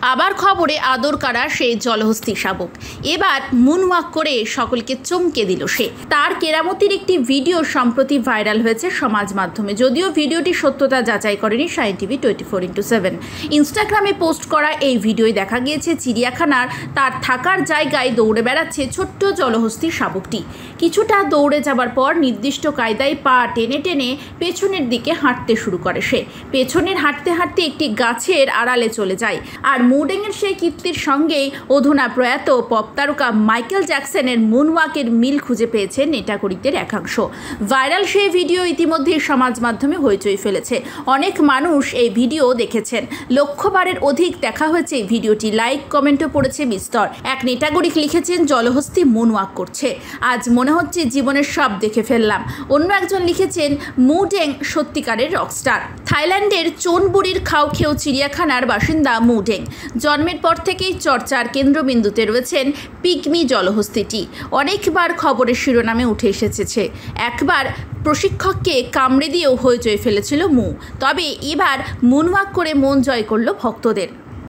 আবার খবরে আদর কারা সেই জলহস্তী শাবক। এবার মুনওয়াক করে সকলকে চমকে দিল সে। তার কেরামতির একটি ভিডিও সম্প্রতি ভাইরাল হয়েছে সমাজ মাধ্যমে। যদিও ভিডিওটি সত্যতা যাচাই করেনি সায়েন টিভি 24x7। ইনস্টাগ্রামে পোস্ট করা এই ভিডিওয় দেখা গিয়েছে চিড়িয়াখানার তার থাকার জায়গায় দৌড়ে বেড়াচ্ছে ছোট্ট জলহস্তী শাবকটি। কিছুটা দৌড়ে যাবার পর নির্দিষ্ট কায়দায় পা টেনে টেনে পেছনের দিকে হাঁটতে শুরু করে সে। পেছনের হাঁটতে হাঁটতে একটি গাছের আড়ালে চলে যায়। আর মুডেংয়ের সেই কীর্তির সঙ্গেই অধুনা প্রয়াত পপ তারকা মাইকেল জ্যাকসনের মুনওয়াকের মিল খুঁজে পেয়েছে নেটাগরিকদের একাংশ। ভাইরাল সেই ভিডিও ইতিমধ্যে সমাজ মাধ্যমে হইচই ফেলেছে। অনেক মানুষ এই ভিডিও দেখেছেন। লক্ষবারের অধিক দেখা হয়েছে এই ভিডিওটি। লাইক কমেন্টও পড়েছে বিস্তর। এক নেটাগরিক লিখেছেন, জলহস্তী মুনওয়াক করছে, আজ মনে হচ্ছে জীবনের সব দেখে ফেললাম। অন্য একজন লিখেছেন, মুডেং সত্যিকারের রকস্টার। থাইল্যান্ডের চোনবুড়ির খাওখেও চিড়িয়াখানার বাসিন্দা মুডেং। জন্মের পর থেকেই চর্চার কেন্দ্রবিন্দুতে রয়েছেন পিগমি জলহস্তিটি। অনেকবার খবরের শিরোনামে উঠে এসেছে। একবার প্রশিক্ষককে কামড়ে দিয়েও হইচই ফেলেছিল মু। তবে এবার মুনওয়াক করে মন জয় করল ভক্তদের।